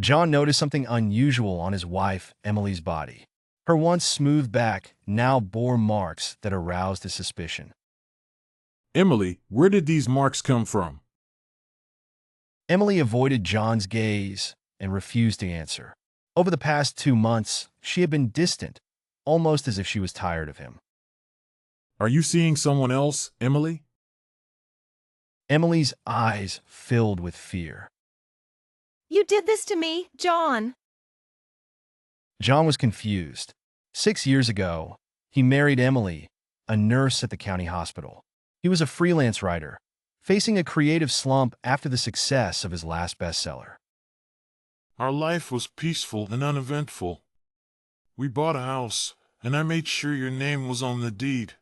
John noticed something unusual on his wife, Emily's body. Her once smooth back now bore marks that aroused his suspicion. Emily, where did these marks come from? Emily avoided John's gaze and refused to answer. Over the past 2 months, she had been distant, almost as if she was tired of him. Are you seeing someone else, Emily? Emily's eyes filled with fear. You did this to me, John. John was confused. 6 years ago, he married Emily, a nurse at the county hospital. He was a freelance writer, facing a creative slump after the success of his last bestseller. Our life was peaceful and uneventful. We bought a house, and I made sure your name was on the deed.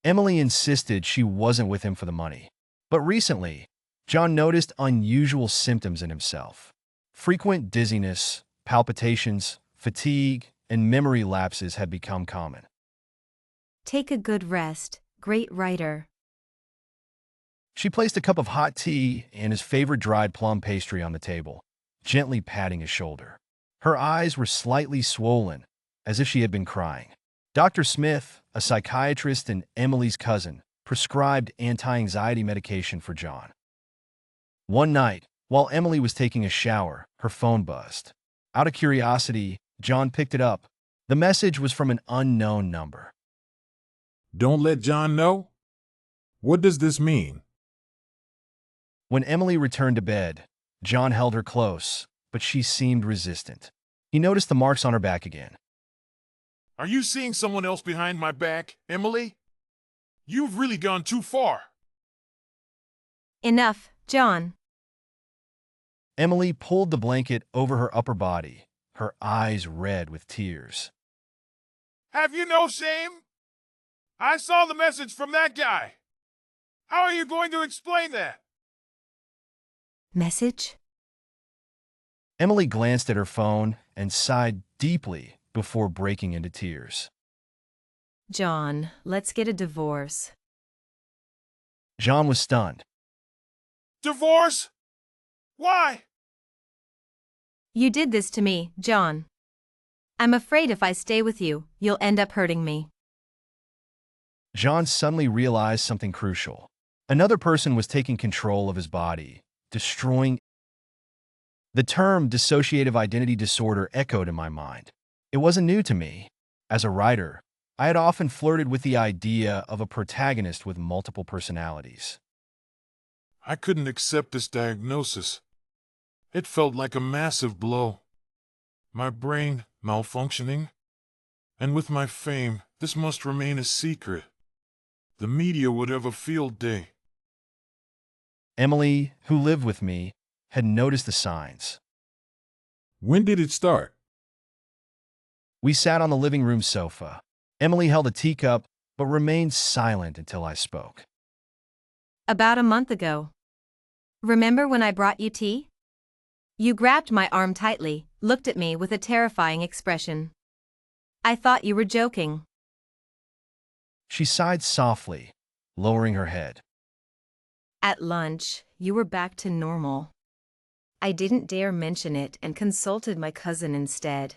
Emily insisted she wasn't with him for the money. But recently, John noticed unusual symptoms in himself. Frequent dizziness, palpitations, fatigue, and memory lapses had become common. Take a good rest, great writer. She placed a cup of hot tea and his favorite dried plum pastry on the table, gently patting his shoulder. Her eyes were slightly swollen, as if she had been crying. Dr. Smith, a psychiatrist and Emily's cousin, prescribed anti-anxiety medication for John. One night, while Emily was taking a shower, her phone buzzed. Out of curiosity, John picked it up. The message was from an unknown number. Don't let John know? What does this mean? When Emily returned to bed, John held her close, but she seemed resistant. He noticed the marks on her back again. Are you seeing someone else behind my back, Emily? You've really gone too far. Enough, John. Emily pulled the blanket over her upper body, her eyes red with tears. Have you no shame? I saw the message from that guy. How are you going to explain that? Message? Emily glanced at her phone and sighed deeply before breaking into tears. John, let's get a divorce. John was stunned. Divorce? Why? You did this to me, John. I'm afraid if I stay with you, you'll end up hurting me. John suddenly realized something crucial. Another person was taking control of his body, destroying. The term dissociative identity disorder echoed in my mind. It wasn't new to me. As a writer, I had often flirted with the idea of a protagonist with multiple personalities. I couldn't accept this diagnosis. It felt like a massive blow. My brain malfunctioning. And with my fame, this must remain a secret. The media would have a field day. Emily, who lived with me, had noticed the signs. When did it start? We sat on the living room sofa. Emily held a teacup, but remained silent until I spoke. About a month ago. Remember when I brought you tea? You grabbed my arm tightly, looked at me with a terrifying expression. I thought you were joking. She sighed softly, lowering her head. At lunch, you were back to normal. I didn't dare mention it and consulted my cousin instead.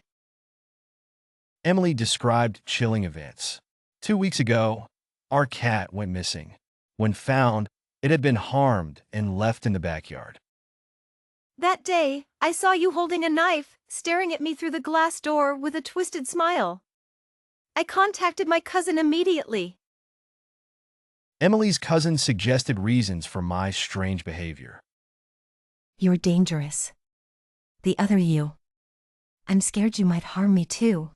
Emily described chilling events. 2 weeks ago, our cat went missing. When found, it had been harmed and left in the backyard. That day, I saw you holding a knife, staring at me through the glass door with a twisted smile. I contacted my cousin immediately. Emily's cousin suggested reasons for my strange behavior. You're dangerous. The other you. I'm scared you might harm me too.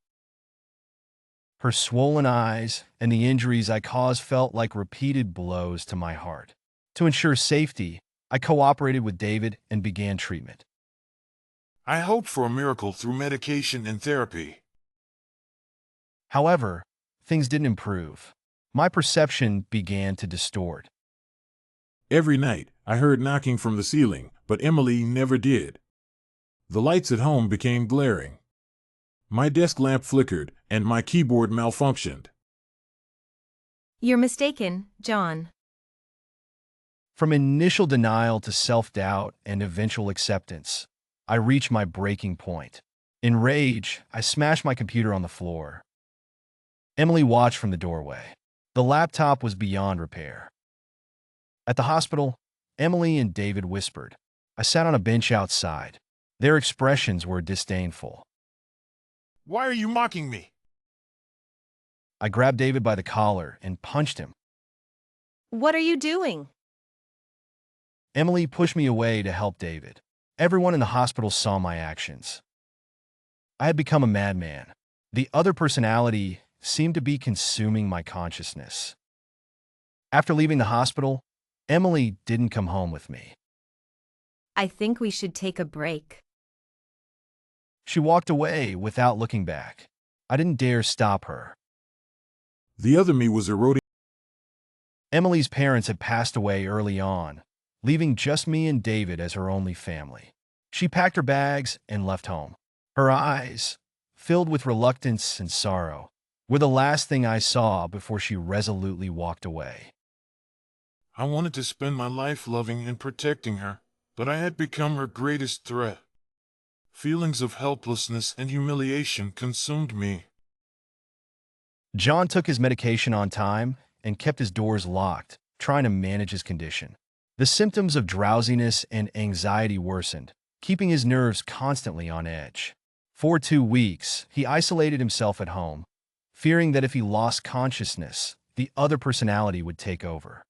Her swollen eyes and the injuries I caused felt like repeated blows to my heart. To ensure safety, I cooperated with David and began treatment. I hoped for a miracle through medication and therapy. However, things didn't improve. My perception began to distort. Every night, I heard knocking from the ceiling, but Emily never did. The lights at home became glaring. My desk lamp flickered, and my keyboard malfunctioned. You're mistaken, John. From initial denial to self-doubt and eventual acceptance, I reached my breaking point. In rage, I smashed my computer on the floor. Emily watched from the doorway. The laptop was beyond repair. At the hospital, Emily and David whispered. I sat on a bench outside. Their expressions were disdainful. Why are you mocking me? I grabbed David by the collar and punched him. What are you doing? Emily pushed me away to help David. Everyone in the hospital saw my actions. I had become a madman. The other personality seemed to be consuming my consciousness. After leaving the hospital, Emily didn't come home with me. I think we should take a break. She walked away without looking back. I didn't dare stop her. The other me was eroding. Emily's parents had passed away early on, leaving just me and David as her only family. She packed her bags and left home. Her eyes, filled with reluctance and sorrow, were the last thing I saw before she resolutely walked away. I wanted to spend my life loving and protecting her, but I had become her greatest threat. Feelings of helplessness and humiliation consumed me. John took his medication on time and kept his doors locked, trying to manage his condition. The symptoms of drowsiness and anxiety worsened, keeping his nerves constantly on edge. For 2 weeks, he isolated himself at home, fearing that if he lost consciousness, the other personality would take over.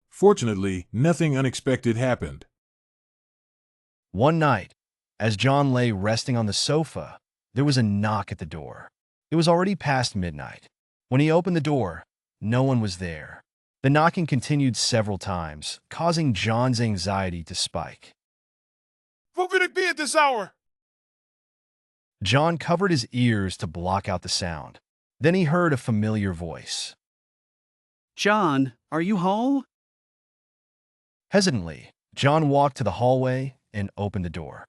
Fortunately, nothing unexpected happened. One night, as John lay resting on the sofa, there was a knock at the door. It was already past midnight. When he opened the door, no one was there. The knocking continued several times, causing John's anxiety to spike. Who could it be at this hour? John covered his ears to block out the sound. Then he heard a familiar voice. John, are you home? Hesitantly, John walked to the hallway and opened the door.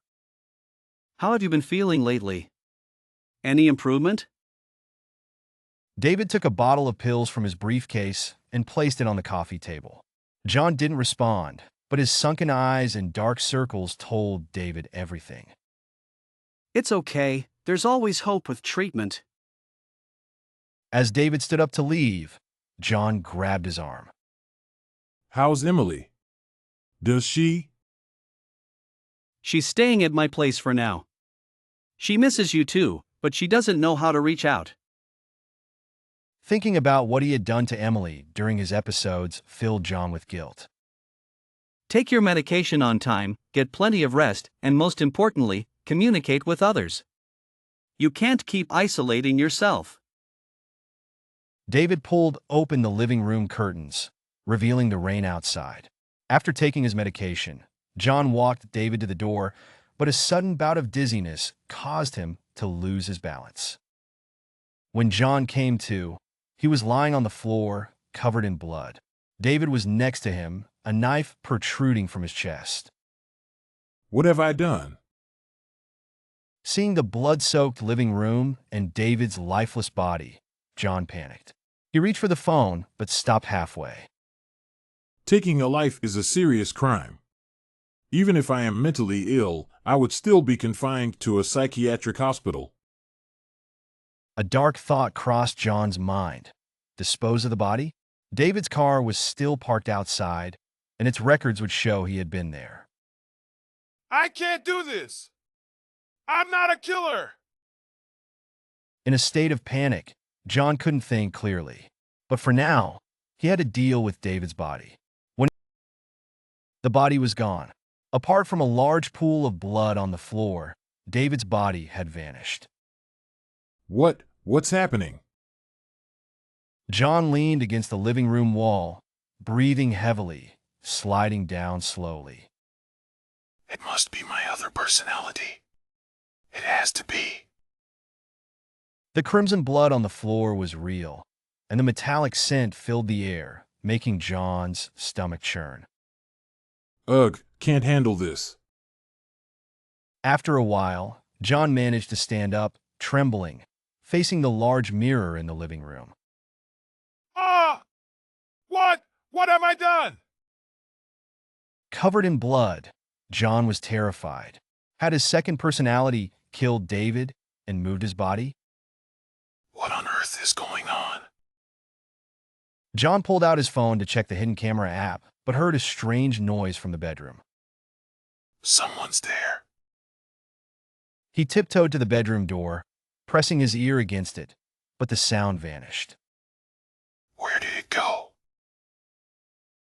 How have you been feeling lately? Any improvement? David took a bottle of pills from his briefcase and placed it on the coffee table. John didn't respond, but his sunken eyes and dark circles told David everything. It's okay. There's always hope with treatment. As David stood up to leave, John grabbed his arm. How's Emily? Does she? She's staying at my place for now. She misses you too, but she doesn't know how to reach out. Thinking about what he had done to Emily during his episodes filled John with guilt. Take your medication on time, get plenty of rest, and most importantly, communicate with others. You can't keep isolating yourself. David pulled open the living room curtains, revealing the rain outside. After taking his medication, John walked David to the door, but a sudden bout of dizziness caused him to lose his balance. When John came to, he was lying on the floor, covered in blood. David was next to him, a knife protruding from his chest. What have I done? Seeing the blood-soaked living room and David's lifeless body, John panicked. He reached for the phone, but stopped halfway. Taking a life is a serious crime. Even if I am mentally ill, I would still be confined to a psychiatric hospital. A dark thought crossed John's mind. Dispose of the body? David's car was still parked outside, and its records would show he had been there. I can't do this! I'm not a killer! In a state of panic, John couldn't think clearly. But for now, he had to deal with David's body. When the body was gone, apart from a large pool of blood on the floor, David's body had vanished. What's happening? John leaned against the living room wall, breathing heavily, sliding down slowly. It must be my other personality. It has to be. The crimson blood on the floor was real, and the metallic scent filled the air, making John's stomach churn. Ugh, can't handle this. After a while, John managed to stand up, trembling, facing the large mirror in the living room. Ah! What have I done? Covered in blood, John was terrified. Had his second personality killed David and moved his body? What on earth is going on? John pulled out his phone to check the hidden camera app, but heard a strange noise from the bedroom. Someone's there. He tiptoed to the bedroom door, pressing his ear against it, but the sound vanished. Where did it go?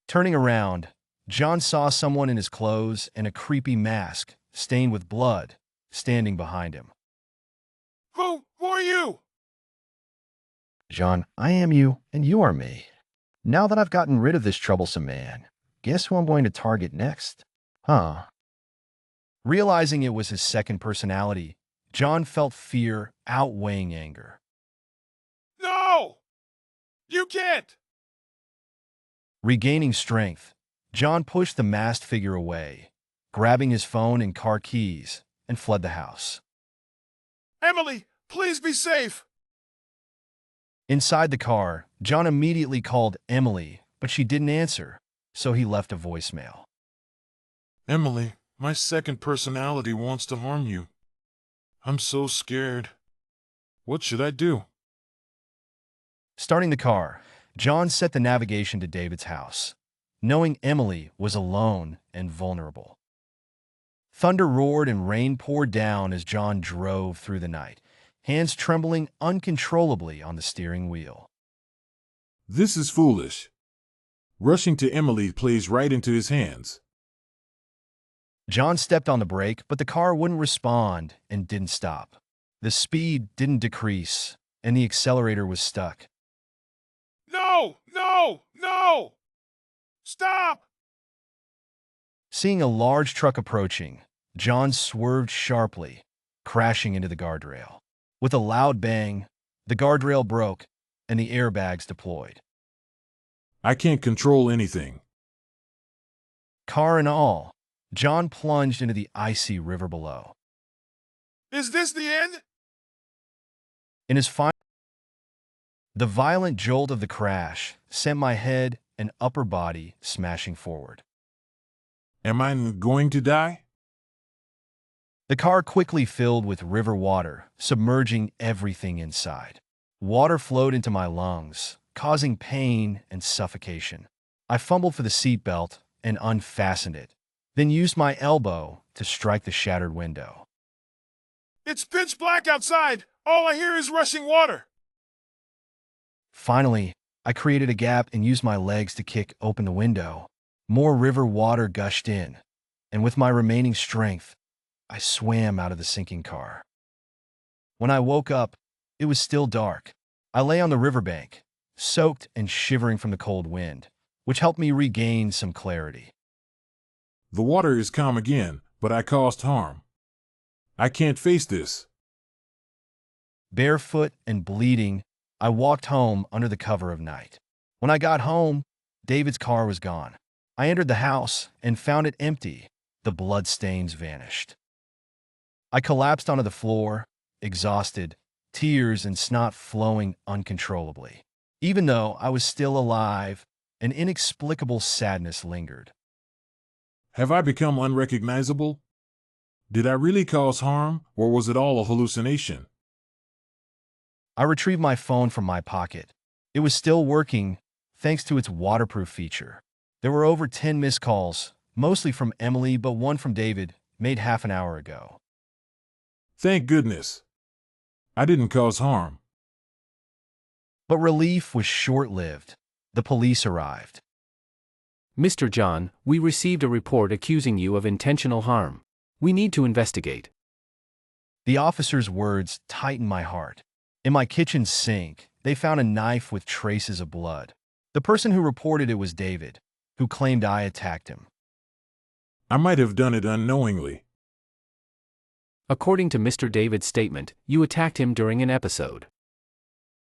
Turning around, John saw someone in his clothes and a creepy mask, stained with blood, standing behind him. Who are you? John, I am you, and you are me. Now that I've gotten rid of this troublesome man, guess who I'm going to target next? Huh? Realizing it was his second personality, John felt fear outweighing anger. No! You can't! Regaining strength, John pushed the masked figure away, grabbing his phone and car keys, and fled the house. Emily, please be safe! Inside the car, John immediately called Emily, but she didn't answer, so he left a voicemail. Emily, my second personality wants to harm you. I'm so scared. What should I do? Starting the car, John set the navigation to David's house, knowing Emily was alone and vulnerable. Thunder roared and rain poured down as John drove through the night, hands trembling uncontrollably on the steering wheel. This is foolish. Rushing to Emily plays right into his hands. John stepped on the brake, but the car wouldn't respond and didn't stop. The speed didn't decrease, and the accelerator was stuck. No! No! No! Stop! Seeing a large truck approaching, John swerved sharply, crashing into the guardrail. With a loud bang, the guardrail broke, and the airbags deployed. I can't control anything. Car and all, John plunged into the icy river below. Is this the end? In his final, the violent jolt of the crash sent my head and upper body smashing forward. Am I going to die? The car quickly filled with river water, submerging everything inside. Water flowed into my lungs, causing pain and suffocation. I fumbled for the seatbelt and unfastened it, then used my elbow to strike the shattered window. It's pitch black outside. All I hear is rushing water. Finally, I created a gap and used my legs to kick open the window. More river water gushed in, and with my remaining strength, I swam out of the sinking car. When I woke up, it was still dark. I lay on the riverbank, soaked and shivering from the cold wind, which helped me regain some clarity. The water is calm again, but I caused harm. I can't face this. Barefoot and bleeding, I walked home under the cover of night. When I got home, David's car was gone. I entered the house and found it empty. The bloodstains vanished. I collapsed onto the floor, exhausted, tears and snot flowing uncontrollably. Even though I was still alive, an inexplicable sadness lingered. Have I become unrecognizable? Did I really cause harm, or was it all a hallucination? I retrieved my phone from my pocket. It was still working, thanks to its waterproof feature. There were over 10 missed calls, mostly from Emily but one from David, made half an hour ago. Thank goodness. I didn't cause harm. But relief was short-lived. The police arrived. Mr. John, we received a report accusing you of intentional harm. We need to investigate. The officer's words tightened my heart. In my kitchen sink, they found a knife with traces of blood. The person who reported it was David, who claimed I attacked him. I might have done it unknowingly. According to Mr. David's statement, you attacked him during an episode.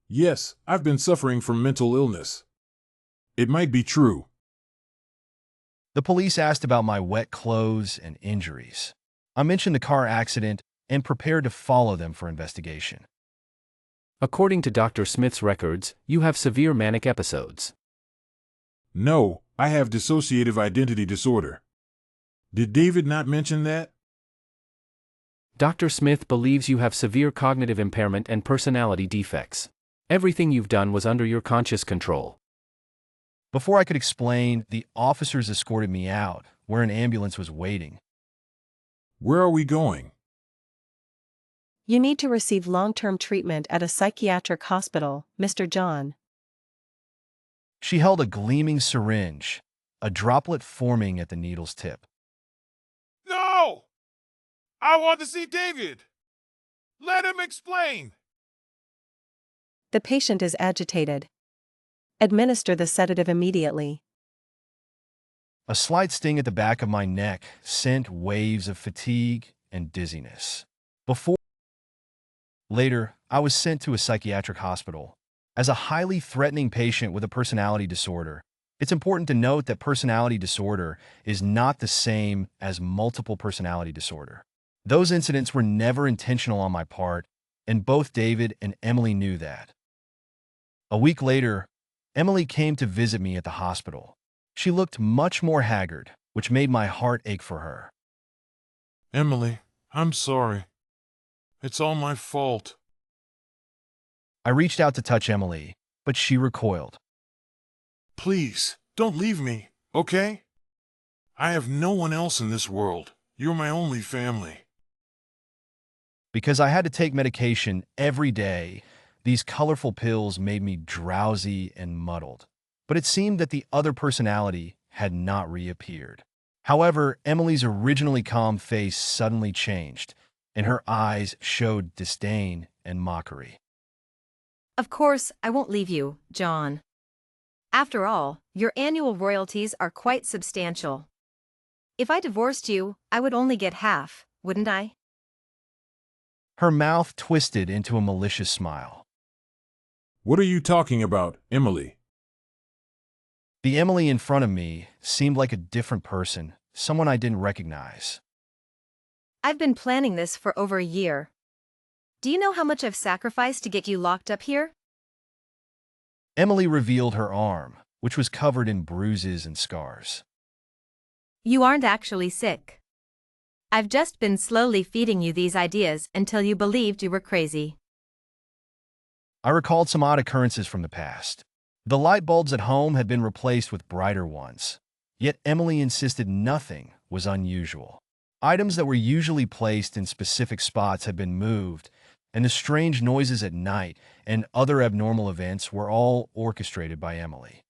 Yes, I've been suffering from mental illness. It might be true. The police asked about my wet clothes and injuries. I mentioned the car accident and prepared to follow them for investigation. According to Dr. Smith's records, you have severe manic episodes. No, I have dissociative identity disorder. Did David not mention that? Dr. Smith believes you have severe cognitive impairment and personality defects. Everything you've done was under your conscious control. Before I could explain, the officers escorted me out, where an ambulance was waiting. Where are we going? You need to receive long-term treatment at a psychiatric hospital, Mr. John. She held a gleaming syringe, a droplet forming at the needle's tip. No! I want to see David! Let him explain! The patient is agitated. Administer the sedative immediately. A slight sting at the back of my neck sent waves of fatigue and dizziness. Later, I was sent to a psychiatric hospital. As a highly threatening patient with a personality disorder, it's important to note that personality disorder is not the same as multiple personality disorder. Those incidents were never intentional on my part, and both David and Emily knew that. A week later, Emily came to visit me at the hospital. She looked much more haggard, which made my heart ache for her. Emily, I'm sorry. It's all my fault. I reached out to touch Emily, but she recoiled. Please, don't leave me, okay? I have no one else in this world. You're my only family. Because I had to take medication every day, these colorful pills made me drowsy and muddled. But it seemed that the other personality had not reappeared. However, Emily's originally calm face suddenly changed, and her eyes showed disdain and mockery. Of course, I won't leave you, John. After all, your annual royalties are quite substantial. If I divorced you, I would only get half, wouldn't I? Her mouth twisted into a malicious smile. What are you talking about, Emily? The Emily in front of me seemed like a different person, someone I didn't recognize. I've been planning this for over a year. Do you know how much I've sacrificed to get you locked up here? Emily revealed her arm, which was covered in bruises and scars. You aren't actually sick. I've just been slowly feeding you these ideas until you believed you were crazy. I recalled some odd occurrences from the past. The light bulbs at home had been replaced with brighter ones. Yet Emily insisted nothing was unusual. Items that were usually placed in specific spots had been moved, and the strange noises at night and other abnormal events were all orchestrated by Emily.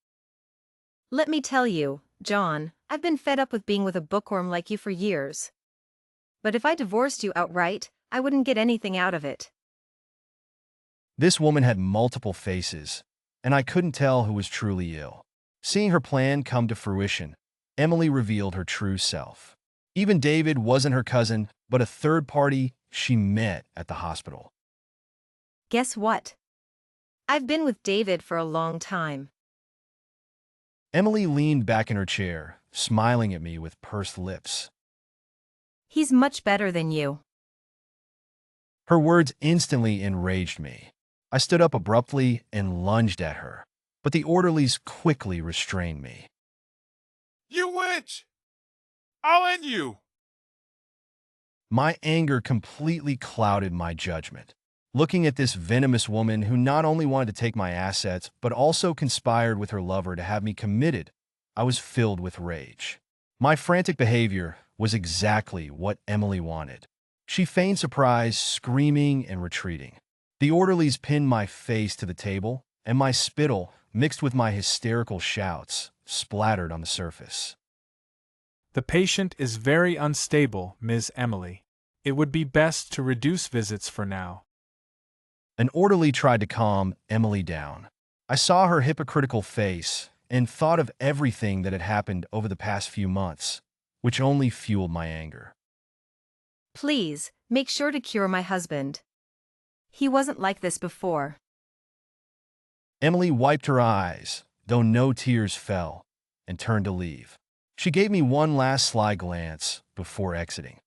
Let me tell you, John, I've been fed up with being with a bookworm like you for years. But if I divorced you outright, I wouldn't get anything out of it. This woman had multiple faces, and I couldn't tell who was truly ill. Seeing her plan come to fruition, Emily revealed her true self. Even David wasn't her cousin, but a third party she met at the hospital. Guess what? I've been with David for a long time. Emily leaned back in her chair, smiling at me with pursed lips. He's much better than you. Her words instantly enraged me. I stood up abruptly and lunged at her, but the orderlies quickly restrained me. You witch! I'll end you! My anger completely clouded my judgment. Looking at this venomous woman who not only wanted to take my assets, but also conspired with her lover to have me committed, I was filled with rage. My frantic behavior was exactly what Emily wanted. She feigned surprise, screaming and retreating. The orderlies pinned my face to the table, and my spittle, mixed with my hysterical shouts, splattered on the surface. The patient is very unstable, Ms. Emily. It would be best to reduce visits for now. An orderly tried to calm Emily down. I saw her hypocritical face and thought of everything that had happened over the past few months, which only fueled my anger. Please, make sure to cure my husband. He wasn't like this before. Emily wiped her eyes, though no tears fell, and turned to leave. She gave me one last sly glance before exiting.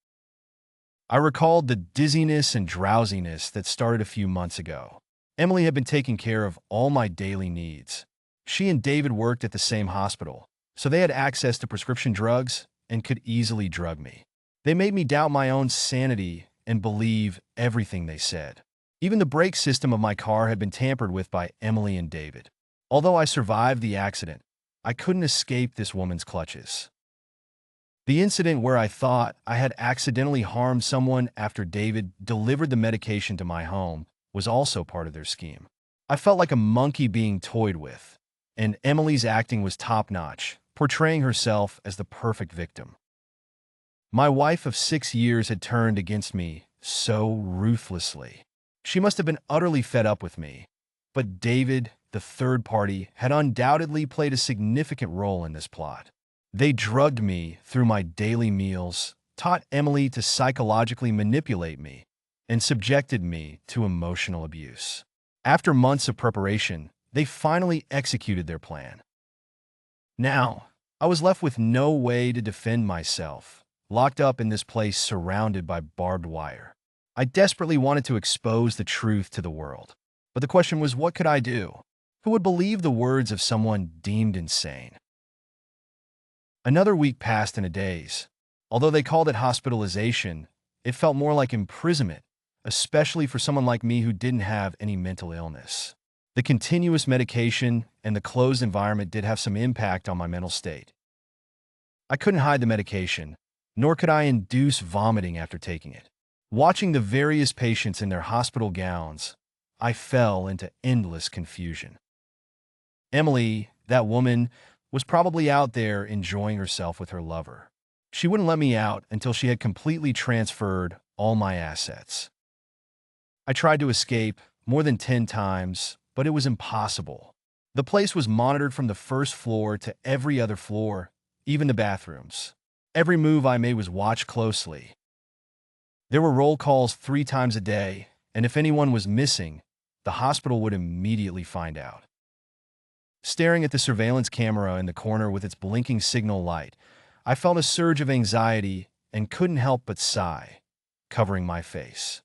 I recalled the dizziness and drowsiness that started a few months ago. Emily had been taking care of all my daily needs. She and David worked at the same hospital, so they had access to prescription drugs and could easily drug me. They made me doubt my own sanity and believe everything they said. Even the brake system of my car had been tampered with by Emily and David. Although I survived the accident, I couldn't escape this woman's clutches. The incident where I thought I had accidentally harmed someone after David delivered the medication to my home was also part of their scheme. I felt like a monkey being toyed with, and Emily's acting was top-notch, portraying herself as the perfect victim. My wife of 6 years had turned against me so ruthlessly. She must have been utterly fed up with me, but David, the third party, had undoubtedly played a significant role in this plot. They drugged me through my daily meals, taught Emily to psychologically manipulate me, and subjected me to emotional abuse. After months of preparation, they finally executed their plan. Now, I was left with no way to defend myself, locked up in this place surrounded by barbed wire. I desperately wanted to expose the truth to the world. But the question was, what could I do? Who would believe the words of someone deemed insane? Another week passed in a daze. Although they called it hospitalization, it felt more like imprisonment, especially for someone like me who didn't have any mental illness. The continuous medication and the closed environment did have some impact on my mental state. I couldn't hide the medication, nor could I induce vomiting after taking it. Watching the various patients in their hospital gowns, I fell into endless confusion. Emily, that woman, was probably out there enjoying herself with her lover. She wouldn't let me out until she had completely transferred all my assets. I tried to escape more than 10 times, but it was impossible. The place was monitored from the first floor to every other floor, even the bathrooms. Every move I made was watched closely. There were roll calls 3 times a day, and if anyone was missing, the hospital would immediately find out. Staring at the surveillance camera in the corner with its blinking signal light, I felt a surge of anxiety and couldn't help but sigh, covering my face.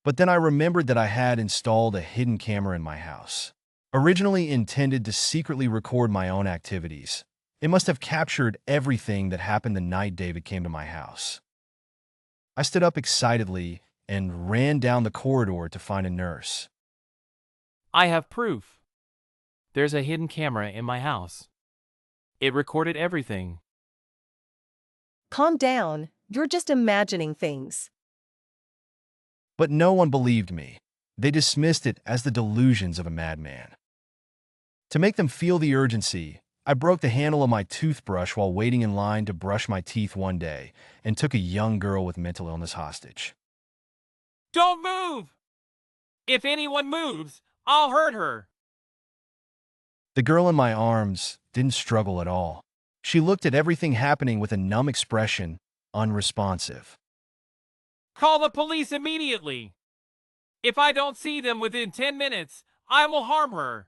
But then I remembered that I had installed a hidden camera in my house. Originally intended to secretly record my own activities, it must have captured everything that happened the night David came to my house. I stood up excitedly and ran down the corridor to find a nurse. I have proof. There's a hidden camera in my house. It recorded everything. Calm down, you're just imagining things. But no one believed me. They dismissed it as the delusions of a madman. To make them feel the urgency, I broke the handle of my toothbrush while waiting in line to brush my teeth one day and took a young girl with mental illness hostage. Don't move! If anyone moves, I'll hurt her. The girl in my arms didn't struggle at all. She looked at everything happening with a numb expression, unresponsive. Call the police immediately. If I don't see them within 10 minutes, I will harm her.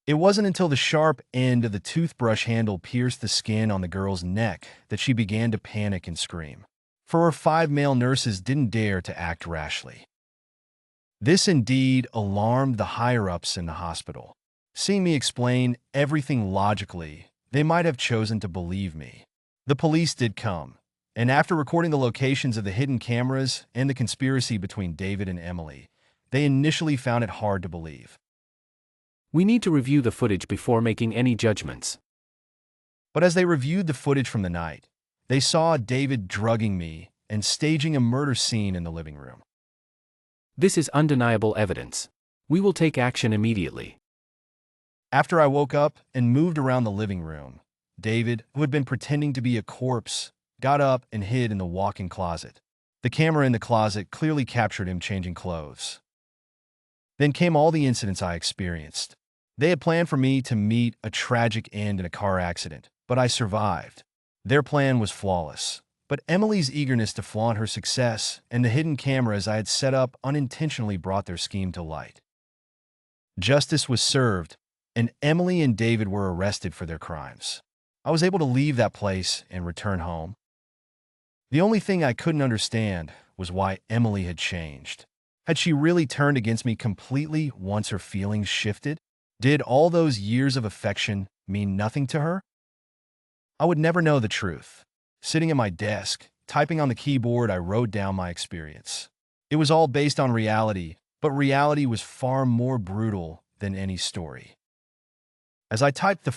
It wasn't until the sharp end of the toothbrush handle pierced the skin on the girl's neck that she began to panic and scream. 4 or 5 male nurses didn't dare to act rashly. This indeed alarmed the higher-ups in the hospital. Seeing me explain everything logically, they might have chosen to believe me. The police did come, and after recording the locations of the hidden cameras and the conspiracy between David and Emily, they initially found it hard to believe. We need to review the footage before making any judgments. But as they reviewed the footage from the night, they saw David drugging me and staging a murder scene in the living room. This is undeniable evidence. We will take action immediately. After I woke up and moved around the living room, David, who had been pretending to be a corpse, got up and hid in the walk-in closet. The camera in the closet clearly captured him changing clothes. Then came all the incidents I experienced. They had planned for me to meet a tragic end in a car accident, but I survived. Their plan was flawless, but Emily's eagerness to flaunt her success and the hidden cameras I had set up unintentionally brought their scheme to light. Justice was served, and Emily and David were arrested for their crimes. I was able to leave that place and return home. The only thing I couldn't understand was why Emily had changed. Had she really turned against me completely once her feelings shifted? Did all those years of affection mean nothing to her? I would never know the truth. Sitting at my desk, Typing on the keyboard, I wrote down my experience. It was all based on reality, but reality was far more brutal than any story. As I typed the